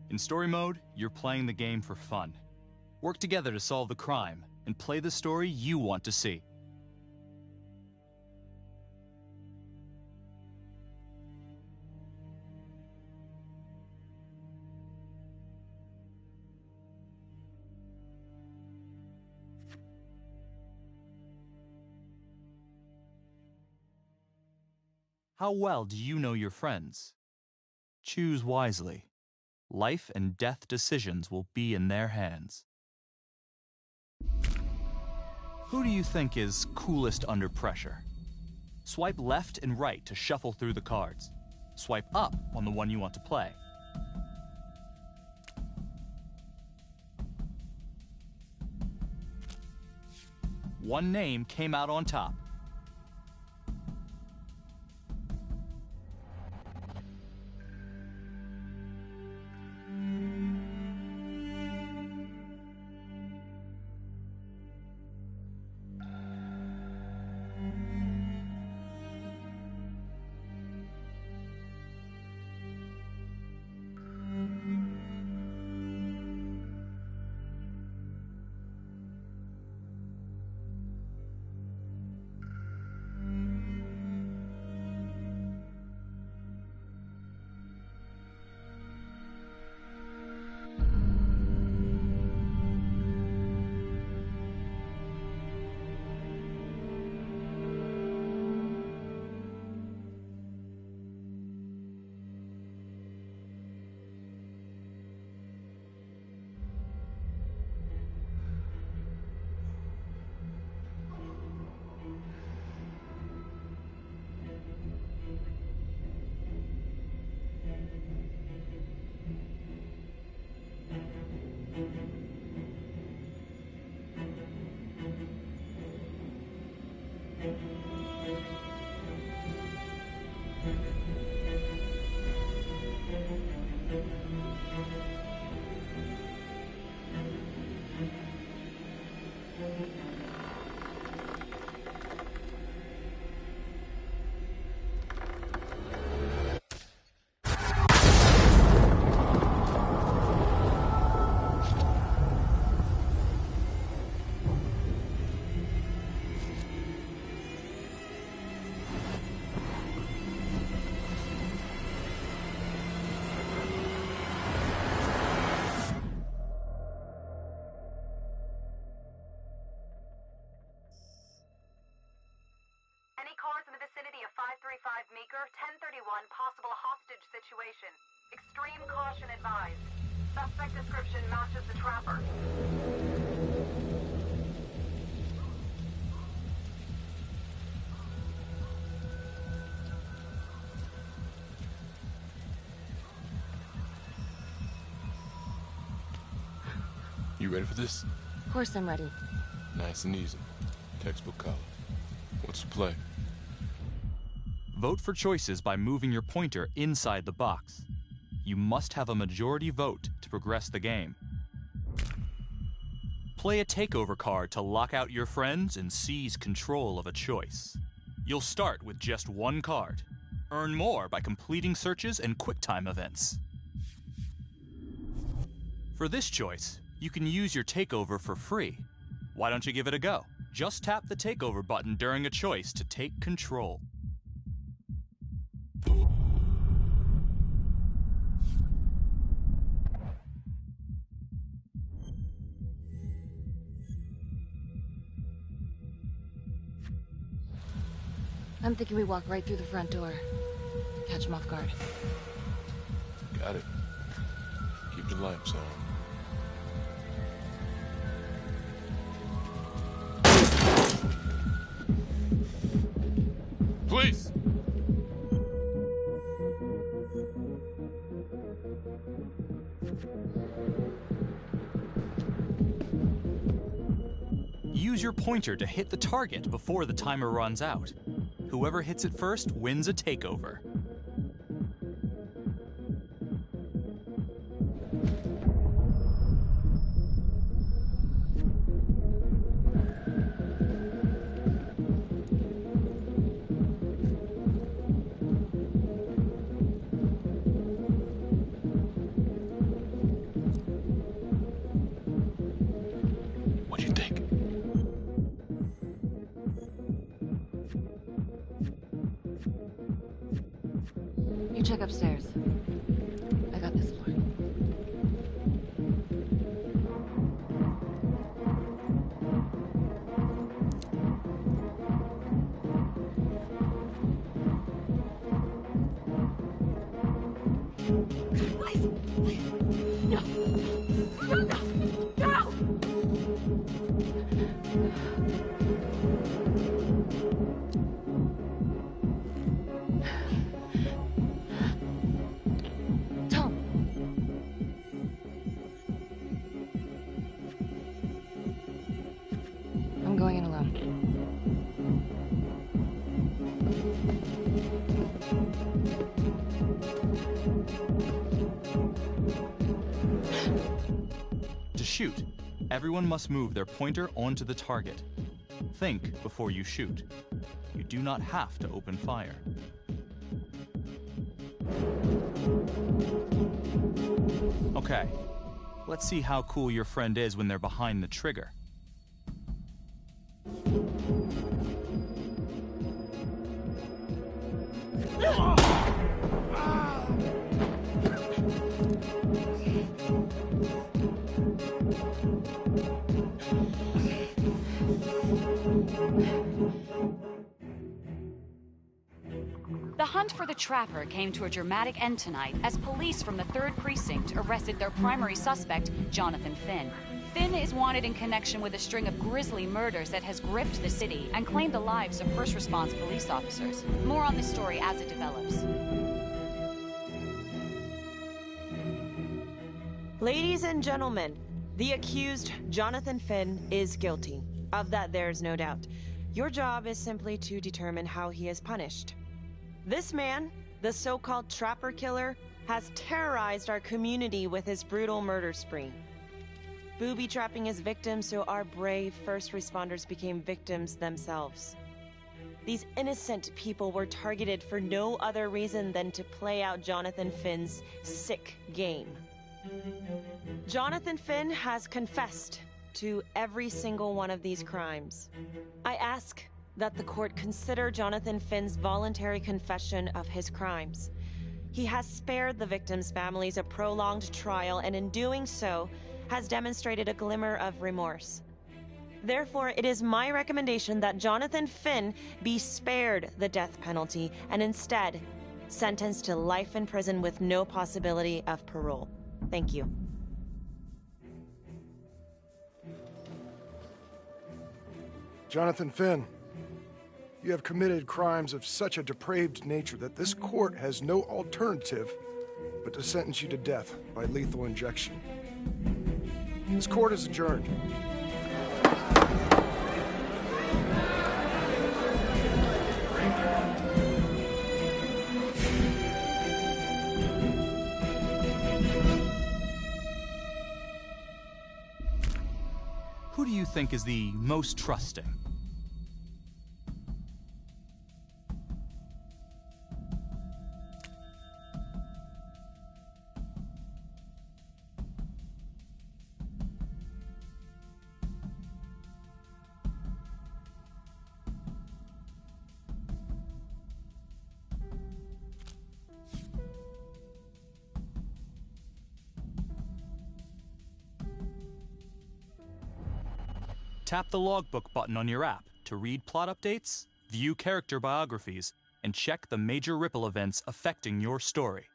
In story mode, you're playing the game for fun. Work together to solve the crime and play the story you want to see. How well do you know your friends? Choose wisely. Life and death decisions will be in their hands. Who do you think is coolest under pressure? Swipe left and right to shuffle through the cards. Swipe up on the one you want to play. One name came out on top. Meeker, 1031, possible hostage situation. Extreme caution advised. Suspect description matches the trapper. You ready for this? Of course I'm ready. Nice and easy. Textbook color. What's the play? Vote for choices by moving your pointer inside the box. You must have a majority vote to progress the game. Play a takeover card to lock out your friends and seize control of a choice. You'll start with just one card. Earn more by completing searches and QuickTime events. For this choice, you can use your takeover for free. Why don't you give it a go? Just tap the takeover button during a choice to take control. I'm thinking we walk right through the front door. Catch him off guard. Got it. Keep the lights on. Police! Use your pointer to hit the target before the timer runs out. Whoever hits it first wins a takeover. upstairs. I got this floor. No! No! No! Tom! I'm going in alone. To shoot, everyone must move their pointer onto the target. Think before you shoot. You do not have to open fire. Okay, let's see how cool your friend is when they're behind the trigger. The hunt for the Trapper came to a dramatic end tonight as police from the 3rd Precinct arrested their primary suspect, Jonathan Finn. Finn is wanted in connection with a string of grisly murders that has gripped the city and claimed the lives of first response police officers. More on this story as it develops. Ladies and gentlemen, the accused, Jonathan Finn, is guilty. Of that, there's no doubt. Your job is simply to determine how he is punished. This man, the so-called Trapper Killer, has terrorized our community with his brutal murder spree. Booby-trapping his victims so our brave first responders became victims themselves. These innocent people were targeted for no other reason than to play out Jonathan Finn's sick game. Jonathan Finn has confessed to every single one of these crimes. I ask that the court consider Jonathan Finn's voluntary confession of his crimes. He has spared the victims' families a prolonged trial, and in doing so, has demonstrated a glimmer of remorse. Therefore, it is my recommendation that Jonathan Finn be spared the death penalty and instead sentenced to life in prison with no possibility of parole. Thank you. Jonathan Finn, you have committed crimes of such a depraved nature that this court has no alternative but to sentence you to death by lethal injection. This court is adjourned. Who do you think is the most trusting? Tap the logbook button on your app to read plot updates, view character biographies, and check the major ripple events affecting your story.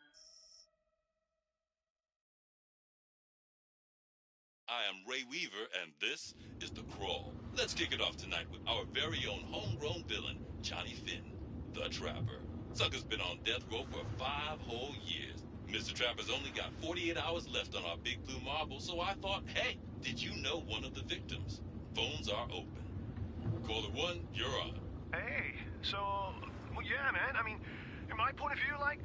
I am Ray Weaver, and this is The Crawl. Let's kick it off tonight with our very own homegrown villain, Johnny Finn, the Trapper. Sucker's been on death row for 5 whole years. Mr. Trapper's only got 48 hours left on our big blue marble, so I thought, hey, did you know one of the victims? Phones are open. Caller 1, you're on. Hey, so, well, yeah, man. I mean, in my point of view, like,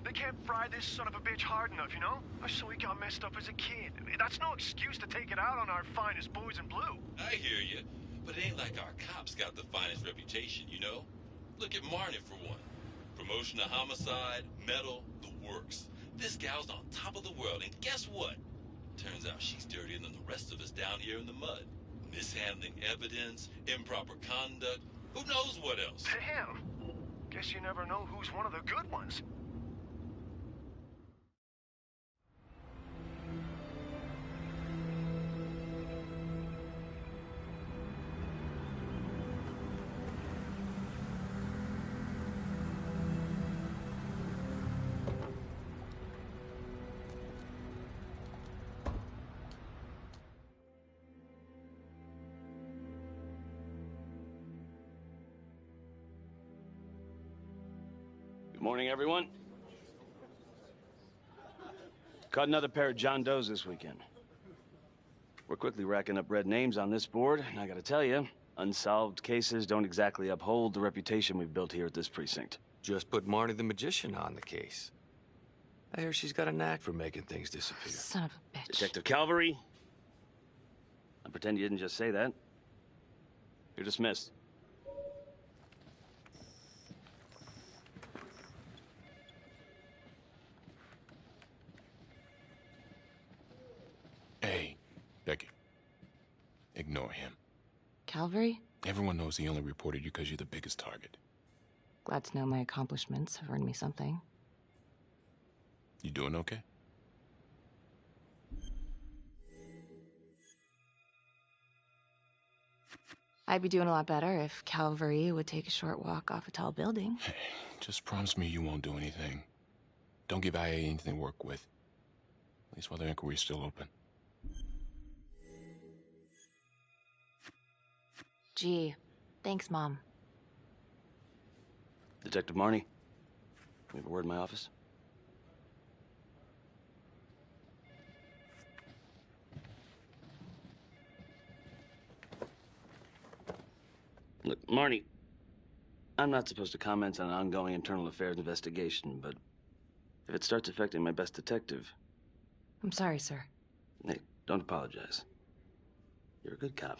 they can't fry this son of a bitch hard enough, you know? So he got messed up as a kid. That's no excuse to take it out on our finest boys in blue. I hear you, but it ain't like our cops got the finest reputation, you know? Look at Marnie for one. Promotion to homicide, medal, the works. This gal's on top of the world, and guess what? Turns out she's dirtier than the rest of us down here in the mud. Mishandling evidence, improper conduct, who knows what else? Damn. Guess you never know who's one of the good ones. Morning, everyone. Caught another pair of John Does this weekend. We're quickly racking up red names on this board, and I gotta tell you, unsolved cases don't exactly uphold the reputation we've built here at this precinct. Just put Marnie the Magician on the case. I hear she's got a knack for making things disappear. Son of a bitch. Detective Calvary? I pretend you didn't just say that. You're dismissed. Hey, Becky. Ignore him. Calvary? Everyone knows he only reported you because you're the biggest target. Glad to know my accomplishments have earned me something. You doing okay? I'd be doing a lot better if Calvary would take a short walk off a tall building. Hey, just promise me you won't do anything. Don't give IA anything to work with. At least while the inquiry's still open. Gee, thanks, Mom. Detective Marnie, we have a word in my office. Look, Marnie, I'm not supposed to comment on an ongoing internal affairs investigation, but if it starts affecting my best detective... I'm sorry, sir. Hey, don't apologize. You're a good cop.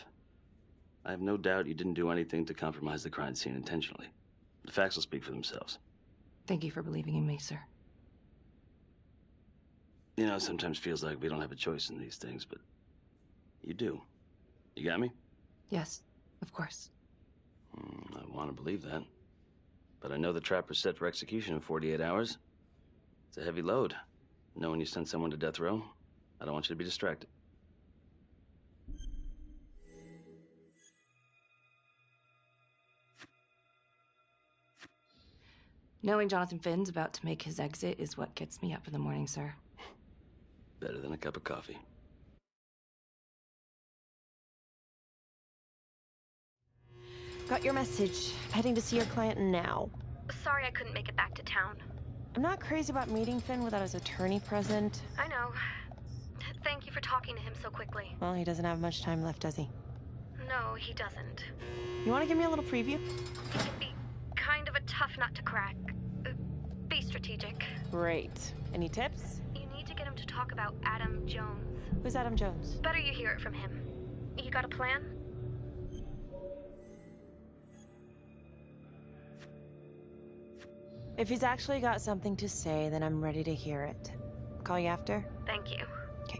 I have no doubt you didn't do anything to compromise the crime scene intentionally. The facts will speak for themselves. Thank you for believing in me, sir. You know, it sometimes feels like we don't have a choice in these things, but you do. You got me? Yes, of course. I want to believe that. But I know the trapper's set for execution in 48 hours. It's a heavy load. Knowing you sent someone to death row, I don't want you to be distracted. Knowing Jonathan Finn's about to make his exit is what gets me up in the morning, sir. Better than a cup of coffee. Got your message. Heading to see your client now. Sorry I couldn't make it back to town. I'm not crazy about meeting Finn without his attorney present. I know. Thank you for talking to him so quickly. Well, he doesn't have much time left, does he? No, he doesn't. You want to give me a little preview? He can be kind of a tough nut to crack. Be strategic. Great. Any tips? You need to get him to talk about Adam Jones. Who's Adam Jones? Better you hear it from him. You got a plan? If he's actually got something to say, then I'm ready to hear it. Call you after? Thank you. Okay.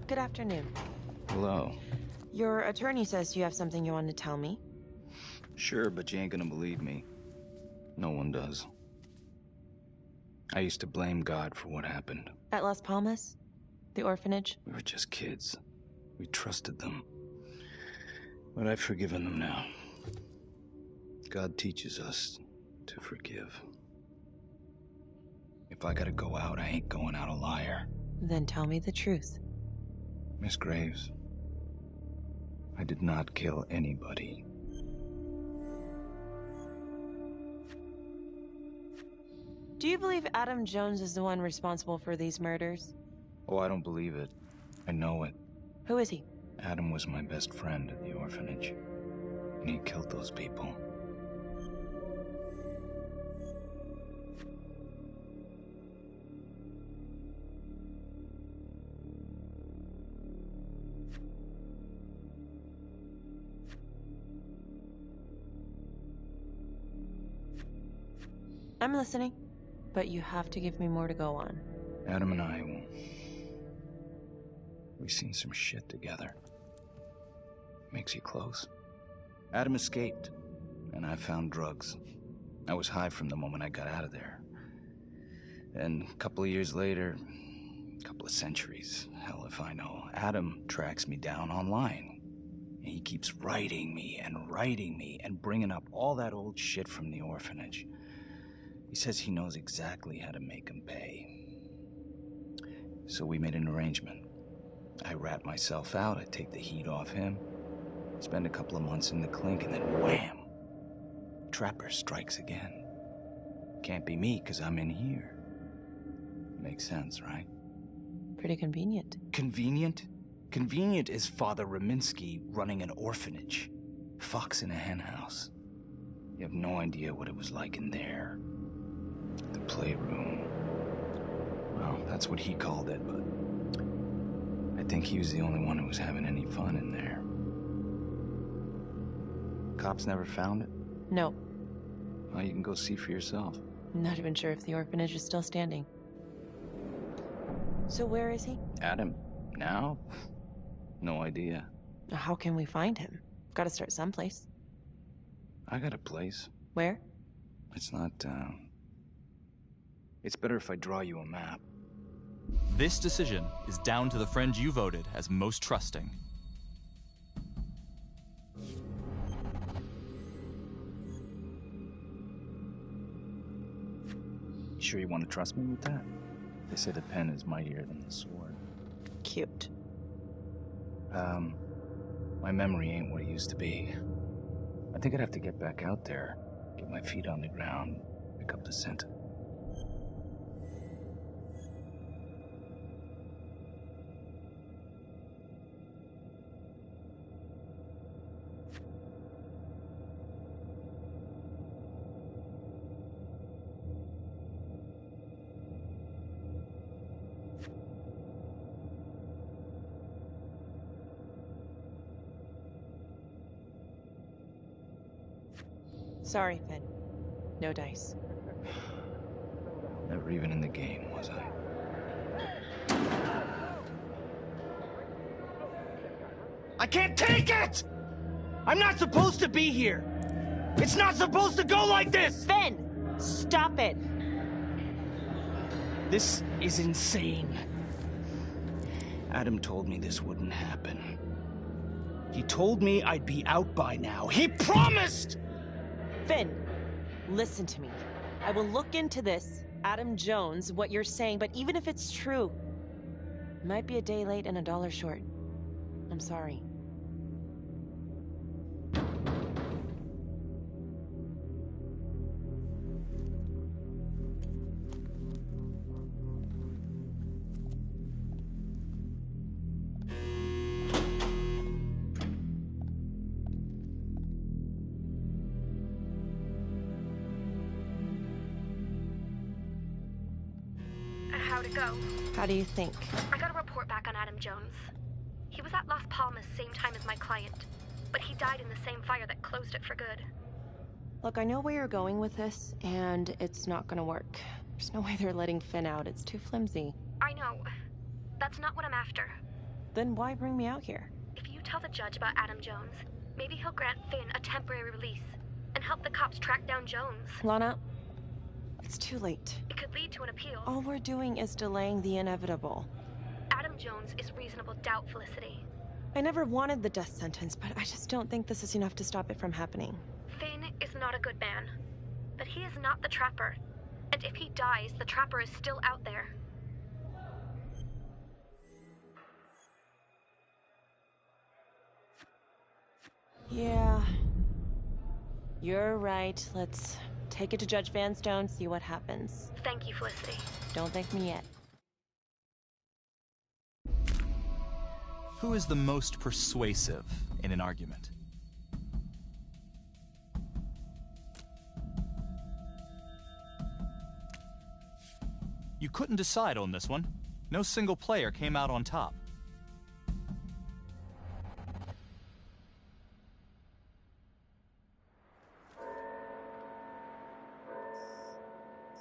Good afternoon. Hello. Your attorney says you have something you want to tell me. Sure, but you ain't gonna believe me. No one does. I used to blame God for what happened. At Las Palmas? The orphanage? We were just kids. We trusted them. But I've forgiven them now. God teaches us to forgive. If I gotta go out, I ain't going out a liar. Then tell me the truth. Miss Graves, I did not kill anybody. Do you believe Adam Jones is the one responsible for these murders? Oh, I don't believe it. I know it. Who is he? Adam was my best friend at the orphanage, and he killed those people. I'm listening, but you have to give me more to go on. Adam and I, we've seen some shit together. Makes you close. Adam escaped, and I found drugs. I was high from the moment I got out of there. And a couple of years later, a couple of centuries, hell if I know, Adam tracks me down online. And he keeps writing me and bringing up all that old shit from the orphanage. He says he knows exactly how to make him pay. So we made an arrangement. I rat myself out, I take the heat off him, spend a couple of months in the clink, and then wham! trapper strikes again. Can't be me, 'cause I'm in here. Makes sense, right? Pretty convenient. Convenient? Convenient is Father Raminsky running an orphanage. Fox in a henhouse. You have no idea what it was like in there. The playroom. Well, that's what he called it, but I think he was the only one who was having any fun in there. Cops never found it? No. Well, you can go see for yourself. Not even sure if the orphanage is still standing. So where is he? Adam? Now? No idea. How can we find him? Gotta start someplace. I got a place. Where? It's not, It's better if I draw you a map. This decision is down to the friend you voted as most trusting. You sure you want to trust me with that? They say the pen is mightier than the sword. Cute. My memory ain't what it used to be. I think I'd have to get back out there, get my feet on the ground, pick up the scent. Sorry, Finn. No dice. Never even in the game, was I? I can't take it! I'm not supposed to be here! It's not supposed to go like this! Finn! Stop it! This is insane. Adam told me this wouldn't happen. He told me I'd be out by now. He promised! Finn, listen to me. I will look into this, Adam Jones, what you're saying, but even if it's true, it might be a day late and $1 short. I'm sorry. How'd it go? How do you think? I got a report back on Adam Jones. He was at Las Palmas same time as my client, but he died in the same fire that closed it for good. Look, I know where you're going with this, and it's not gonna work. There's no way they're letting Finn out. It's too flimsy. I know. That's not what I'm after. Then why bring me out here? If you tell the judge about Adam Jones, maybe he'll grant Finn a temporary release and help the cops track down Jones. Lana, it's too late. It could lead to an appeal. All we're doing is delaying the inevitable. Adam Jones is reasonable doubt, Felicity. I never wanted the death sentence, but I just don't think this is enough to stop it from happening. Finn is not a good man, but he is not the Trapper. And if he dies, the Trapper is still out there. Yeah. You're right. Let's take it to Judge Van Stone, see what happens. Thank you, Felicity. Don't thank me yet. Who is the most persuasive in an argument? You couldn't decide on this one. No single player came out on top.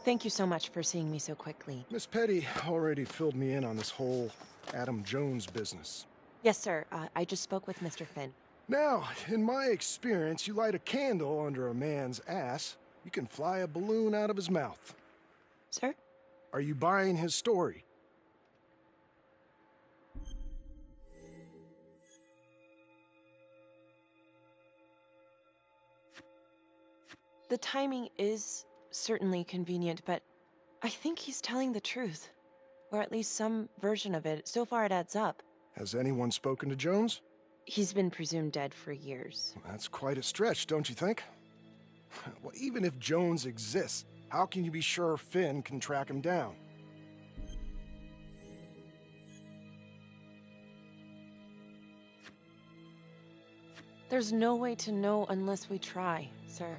Thank you so much for seeing me so quickly. Miss Petty already filled me in on this whole Adam Jones business. Yes, sir. I just spoke with Mr. Finn. Now, in my experience, you light a candle under a man's ass, you can fly a balloon out of his mouth. Sir? Are you buying his story? The timing is certainly convenient, but I think he's telling the truth. Or at least some version of it. So far it adds up. Has anyone spoken to Jones? He's been presumed dead for years. That's quite a stretch, don't you think? Well, even if Jones exists, how can you be sure Finn can track him down? There's no way to know unless we try, sir.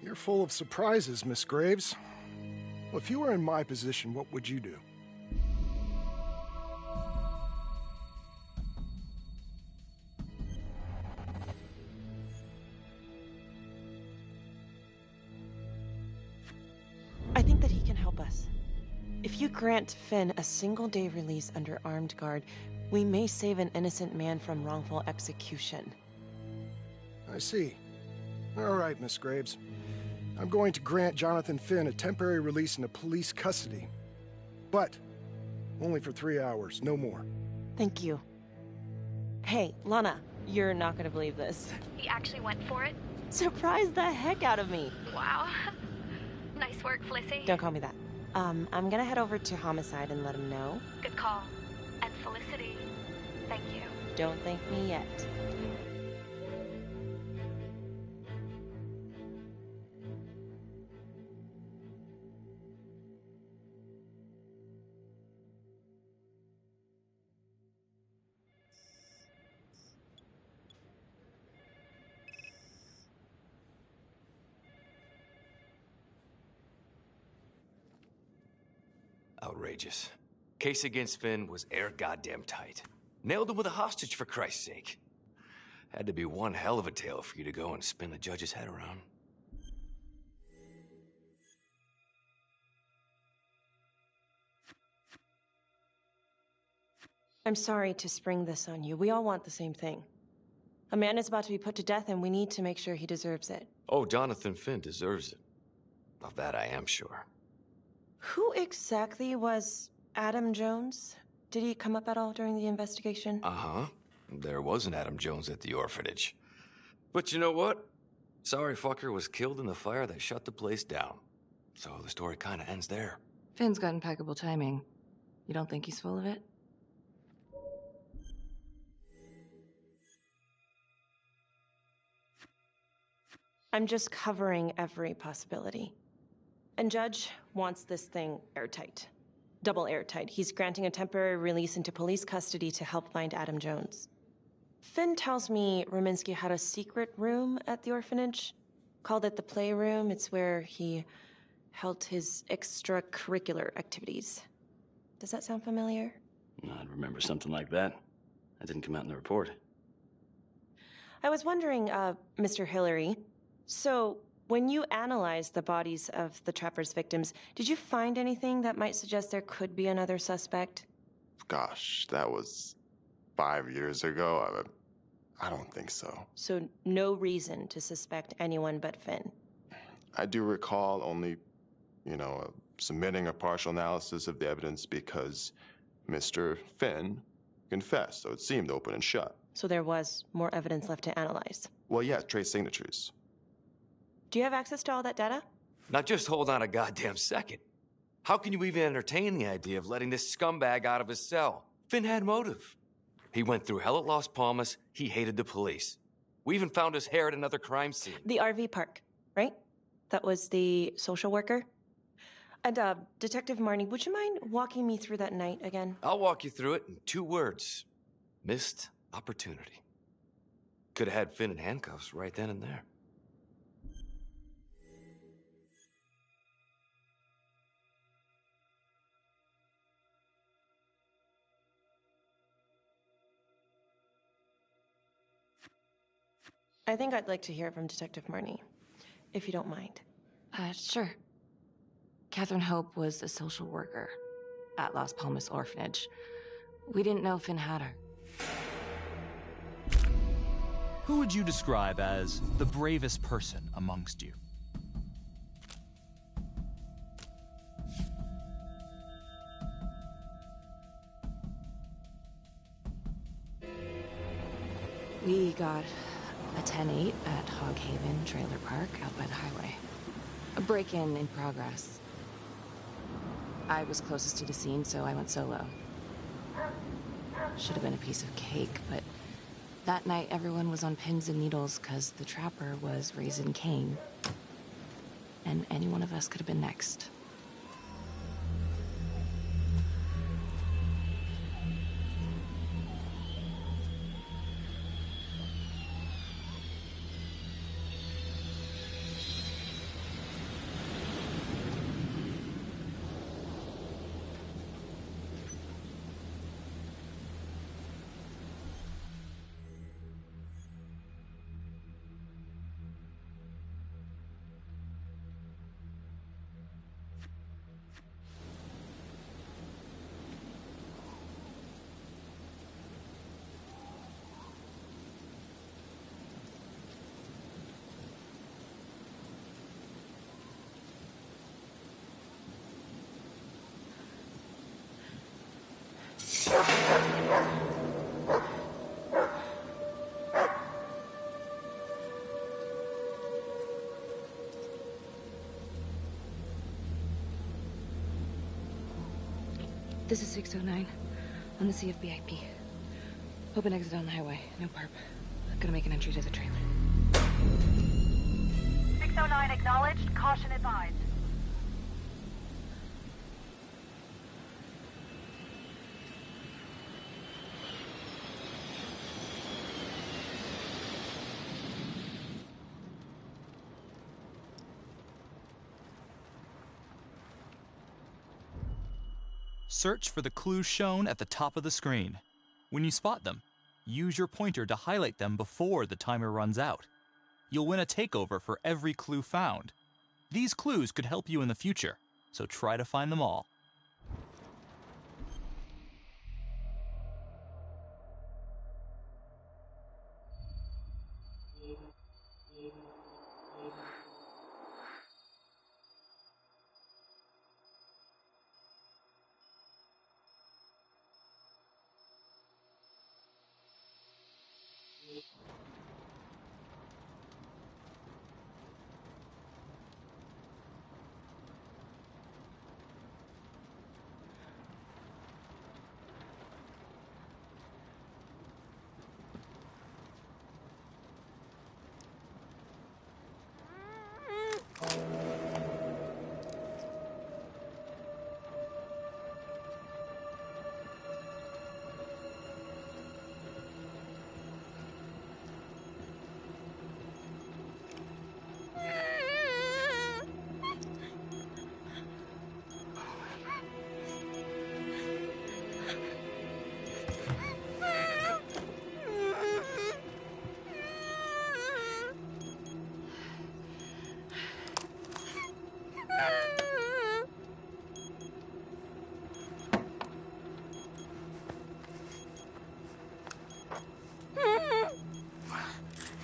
You're full of surprises, Miss Graves. Well, if you were in my position, what would you do? I think that he can help us. If you grant Finn a single-day release under armed guard, we may save an innocent man from wrongful execution. I see. All right, Miss Graves. I'm going to grant Jonathan Finn a temporary release into police custody. But only for 3 hours, no more. Thank you. Hey, Lana, you're not gonna believe this. He actually went for it? Surprised the heck out of me. Wow. Nice work, Felicity. Don't call me that. I'm gonna head over to Homicide and let him know. Good call. And Felicity, thank you. Don't thank me yet. Outrageous. Case against Finn was air goddamn tight. Nailed him with a hostage, for Christ's sake. Had to be one hell of a tale for you to go and spin the judge's head around. I'm sorry to spring this on you. We all want the same thing. A man is about to be put to death, and we need to make sure he deserves it. Oh, Jonathan Finn deserves it. Of that I am sure. Who exactly was Adam Jones? Did he come up at all during the investigation? Uh-huh. There was an Adam Jones at the orphanage. But you know what? Sorry fucker was killed in the fire that shut the place down. So the story kinda ends there. Finn's got impeccable timing. You don't think he's full of it? I'm just covering every possibility. And Judge wants this thing airtight. Double airtight. He's granting a temporary release into police custody to help find Adam Jones. Finn tells me Rominsky had a secret room at the orphanage. Called it the playroom. It's where he held his extracurricular activities. Does that sound familiar? I'd remember something like that. That didn't come out in the report. I was wondering, Mr. Hillary, so when you analyzed the bodies of the Trapper's victims, did you find anything that might suggest there could be another suspect? Gosh, that was 5 years ago. I don't think so. So no reason to suspect anyone but Finn? I do recall only, submitting a partial analysis of the evidence because Mr. Finn confessed, so it seemed open and shut. So there was more evidence left to analyze? Well, yeah, trace signatures. Do you have access to all that data? Now just hold on a goddamn second. How can you even entertain the idea of letting this scumbag out of his cell? Finn had motive. He went through hell at Las Palmas, he hated the police. We even found his hair at another crime scene. The RV park, right? That was the social worker? And, Detective Marnie, would you mind walking me through that night again? I'll walk you through it in 2 words. Missed opportunity. Could have had Finn in handcuffs right then and there. I think I'd like to hear from Detective Marnie, if you don't mind. Sure. Catherine Hope was a social worker at Las Palmas Orphanage. We didn't know Finn had her. Who would you describe as the bravest person amongst you? We got a 10-8 at Hog Haven Trailer Park out by the highway. A break-in in progress. I was closest to the scene, so I went solo. Should have been a piece of cake, but that night everyone was on pins and needles because the Trapper was raising Cain. and any one of us could have been next. This is 609 on the CFBIP. Open exit on the highway. No perp. Gonna make an entry to the trailer. 609 acknowledged. Caution advised. Search for the clues shown at the top of the screen. When you spot them, use your pointer to highlight them before the timer runs out. You'll win a takeover for every clue found. These clues could help you in the future, so try to find them all.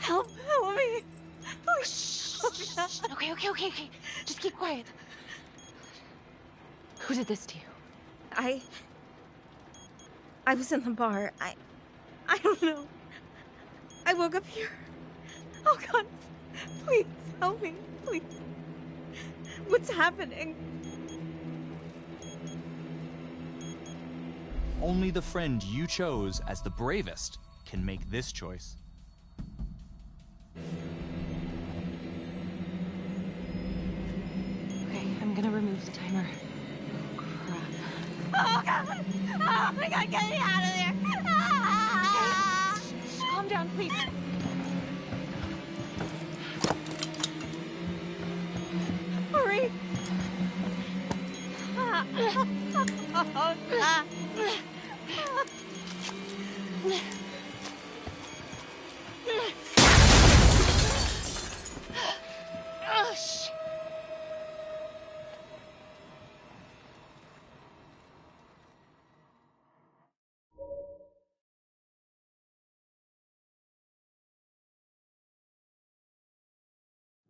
Help me. Please. Okay. Just keep quiet. Who did this to you? I was in the bar. I don't know. I woke up here. Oh God, please help me, please. What's happening? Only the friend you chose as the bravest can make this choice. Okay, I'm gonna remove the timer. Oh God! Oh my God, get me out of there! Ah! Okay, calm down, please. Hurry! Oh God! Oh, shit.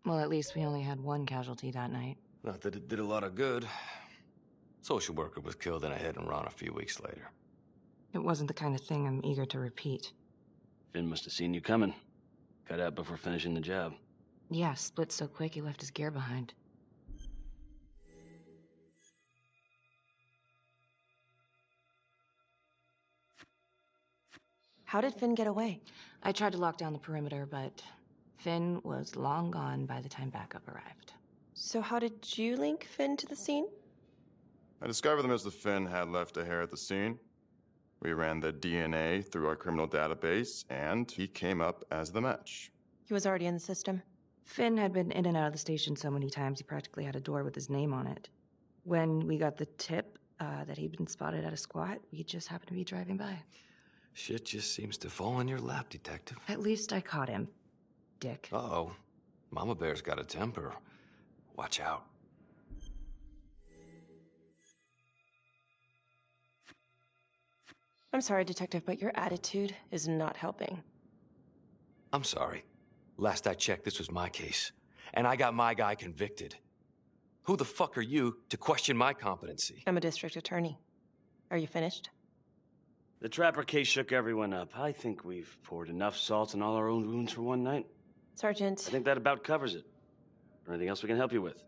Well, at least we only had one casualty that night. Not that it did a lot of good. Social worker was killed in a hit and run a few weeks later. It wasn't the kind of thing I'm eager to repeat. Finn must have seen you coming. Cut out before finishing the job. Yeah, split so quick he left his gear behind. How did Finn get away? I tried to lock down the perimeter, but Finn was long gone by the time backup arrived. So how did you link Finn to the scene? I discovered that Mr. Finn had left a hair at the scene. We ran the DNA through our criminal database, and he came up as the match. He was already in the system. Finn had been in and out of the station so many times he practically had a door with his name on it. When we got the tip that he'd been spotted at a squat, we just happened to be driving by. Shit just seems to fall in your lap, Detective. At least I caught him, Dick. Uh-oh. Mama Bear's got a temper. Watch out. I'm sorry, Detective, but your attitude is not helping. I'm sorry. Last I checked, this was my case. And I got my guy convicted. Who the fuck are you to question my competency? I'm a district attorney. Are you finished? The Trapper case shook everyone up. I think we've poured enough salt in all our own wounds for one night. Sergeant. I think that about covers it. Or anything else we can help you with?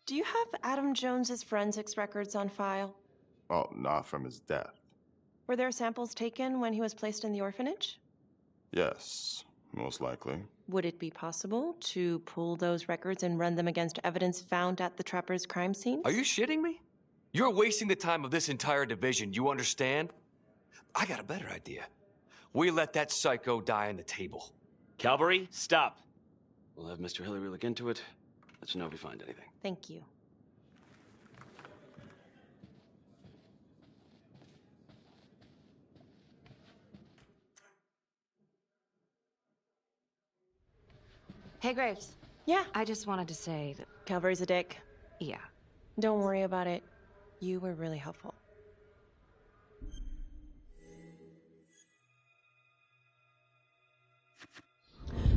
Do you have Adam Jones's forensics records on file? Well, not from his death. Were there samples taken when he was placed in the orphanage? Yes, most likely. Would it be possible to pull those records and run them against evidence found at the Trapper's crime scene? Are you shitting me? You're wasting the time of this entire division, you understand? I got a better idea. We let that psycho die on the table. Calvary, stop. We'll have Mr. Hillary look into it. Let you know if we find anything. Thank you. Hey, Graves. Yeah? I just wanted to say that... Calvary's a dick. Yeah. Don't worry about it. You were really helpful.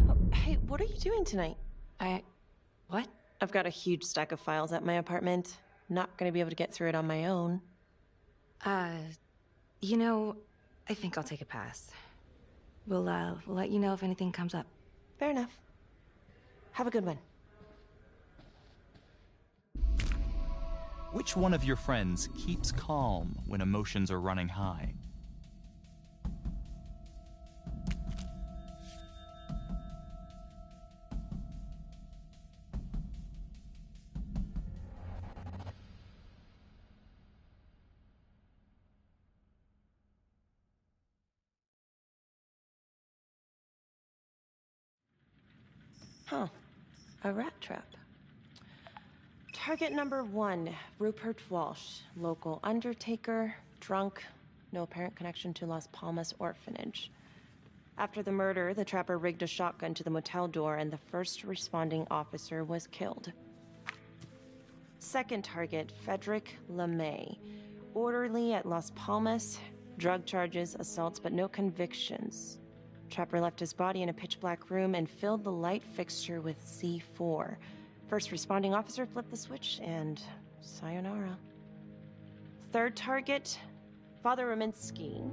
Oh, hey, what are you doing tonight? What? I've got a huge stack of files at my apartment. Not gonna be able to get through it on my own. You know, I think I'll take a pass. We'll let you know if anything comes up. Fair enough. Have a good one. Which one of your friends keeps calm when emotions are running high? Huh. A rat trap. Target number 1, Rupert Walsh, local undertaker, drunk, no apparent connection to Las Palmas orphanage. After the murder, the trapper rigged a shotgun to the motel door and the first responding officer was killed. Second target, Frederick LeMay, orderly at Las Palmas, drug charges, assaults, but no convictions. Trapper left his body in a pitch-black room and filled the light fixture with C4. First responding officer flipped the switch, and sayonara. Third target, Father Rominsky.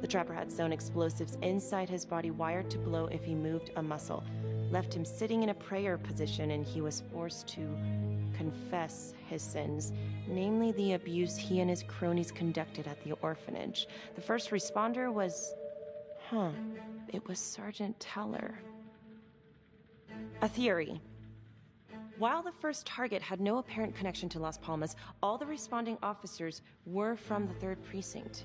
The trapper had sewn explosives inside his body, wired to blow if he moved a muscle. Left him sitting in a prayer position, and he was forced to confess his sins, namely the abuse he and his cronies conducted at the orphanage. The first responder was... it was Sergeant Teller. A theory. While the first target had no apparent connection to Las Palmas, all the responding officers were from the 3rd Precinct,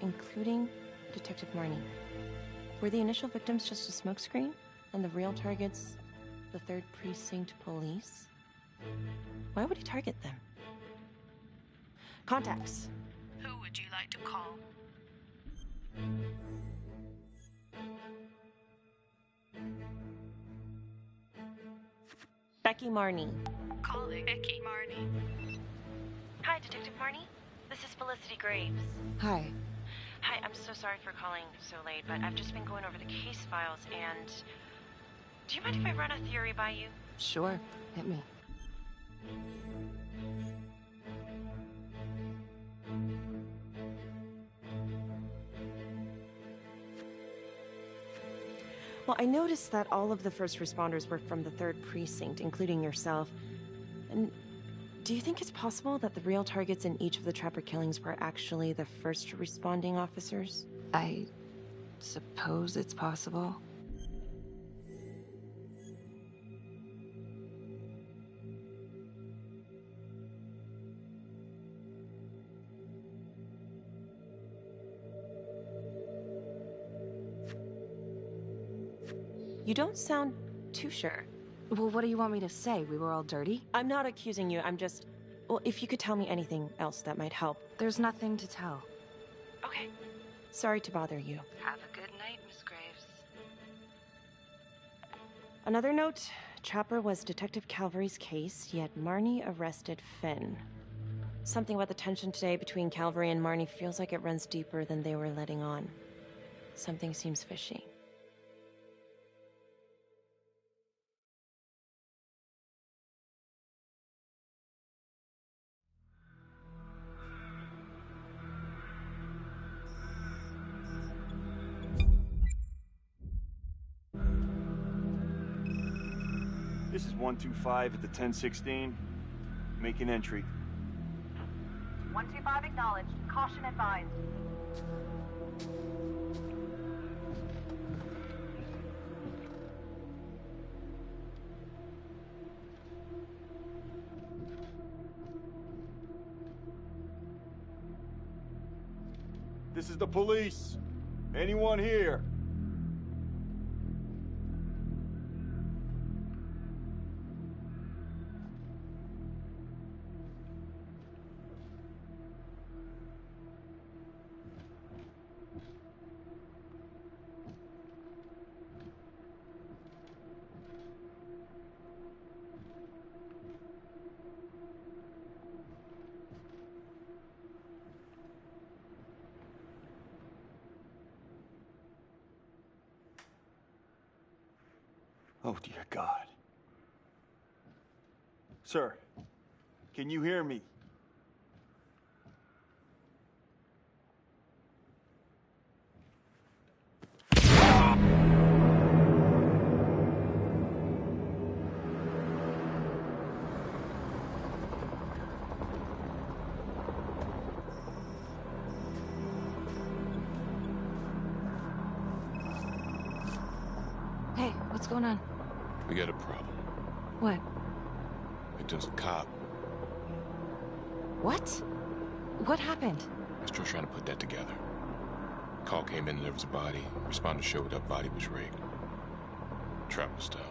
including Detective Marnie. Were the initial victims just a smokescreen, and the real targets the 3rd Precinct police? Why would he target them? Contacts. Who would you like to call? Becky Marnie. Calling Becky Marnie. Hi, Detective Marnie. This is Felicity Graves. Hi. Hi, I'm so sorry for calling so late, but I've just been going over the case files and... Do you mind if I run a theory by you? Sure. Hit me. Well, I noticed that all of the first responders were from the 3rd Precinct, including yourself. And do you think it's possible that the real targets in each of the Trapper killings were actually the first responding officers? suppose it's possible. You don't sound too sure. Well, what do you want me to say? We were all dirty? I'm not accusing you, I'm just... Well, if you could tell me anything else that might help. There's nothing to tell. Okay. Sorry to bother you. Have a good night, Miss Graves. Another note, Trapper was Detective Calvary's case, yet Marnie arrested Finn. Something about the tension today between Calvary and Marnie feels like it runs deeper than they were letting on. Something seems fishy. This is 125 at the 1016. Make an entry. 125 acknowledged. Caution advised. This is the police. Anyone here? Oh, dear God. Sir, can you hear me? Hey, what's going on? We got a problem. What? Victim's a cop. What? What happened? I'm still trying to put that together. Call came in and there was a body. Responder showed up, body was rigged. Trapper style.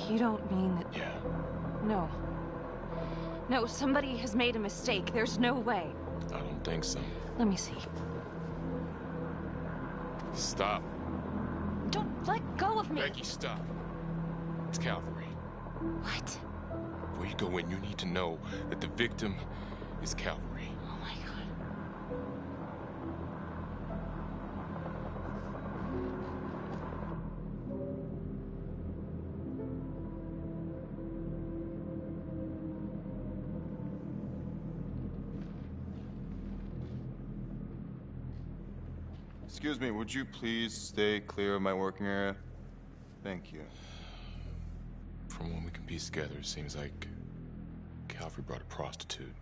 You don't mean that... Yeah. No. No, somebody has made a mistake. There's no way. I don't think so. Let me see. Stop. Don't let go of me. Becky, stop. It's Calvary. What? Before you go in, you need to know that the victim is Calvary. Oh my God. Excuse me, would you please stay clear of my working area? Thank you. From what we can piece together, it seems like Calvary brought a prostitute.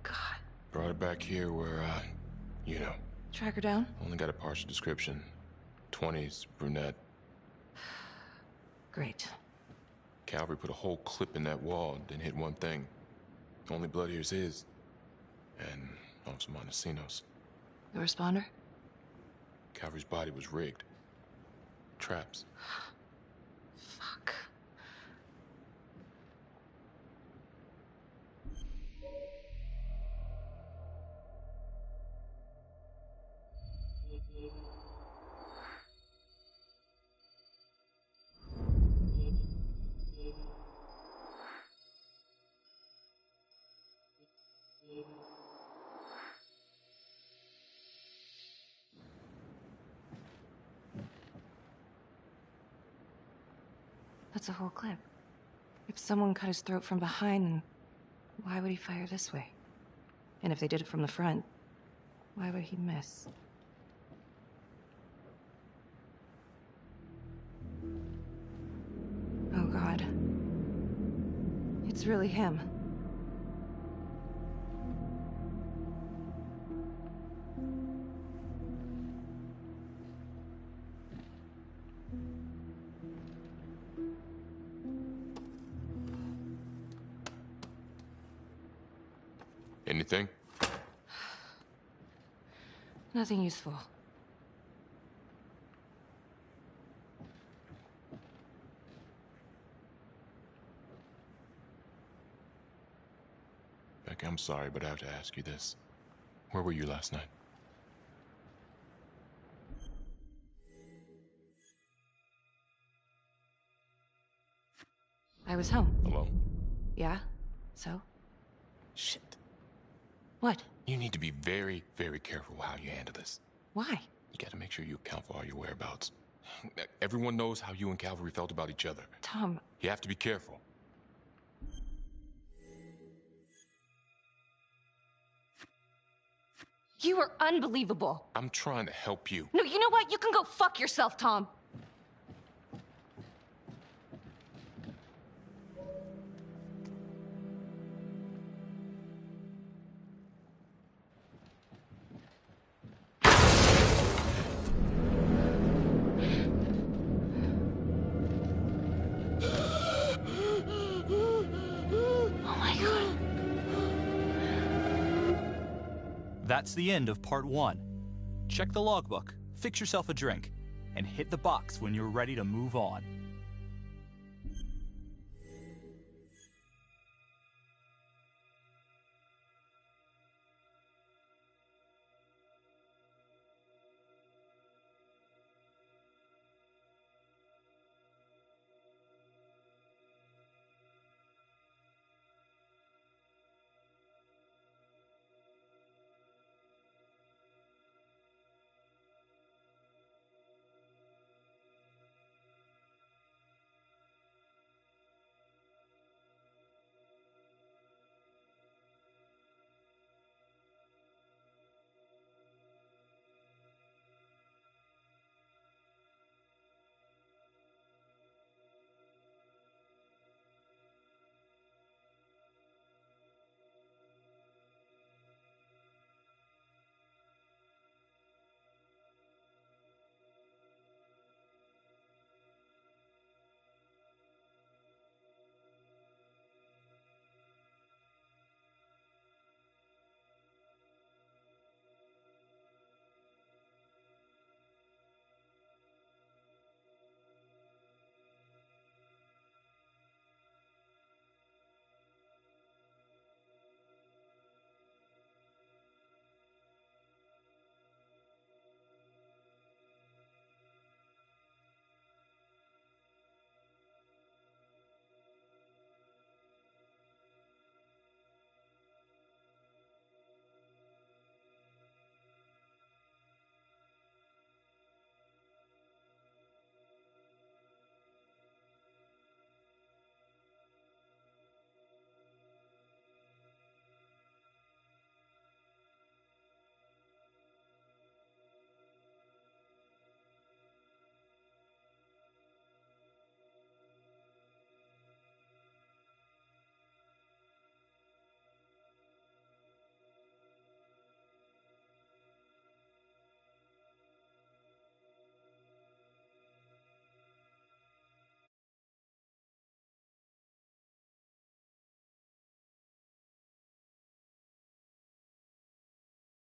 God. Brought her back here where, you know. Track her down? Only got a partial description. 20s, brunette. Great. Calvary put a whole clip in that wall, didn't hit one thing. Only blood here's his. And Officer Montesinos. The responder? Calvary's body was rigged. Traps. Fuck. That's a whole clip. If someone cut his throat from behind, then why would he fire this way? And if they did it from the front, why would he miss? Oh, God. It's really him. Anything? Nothing useful. Becky, I'm sorry, but I have to ask you this. Where were you last night? I was home. Alone? Yeah? So? Shit. What? You need to be very, very careful how you handle this. Why? You gotta make sure you account for all your whereabouts. Everyone knows how you and Calvary felt about each other. Tom. You have to be careful. You are unbelievable. I'm trying to help you. No, you know what? You can go fuck yourself, Tom. That's the end of part 1. Check the logbook, fix yourself a drink, and hit the box when you're ready to move on.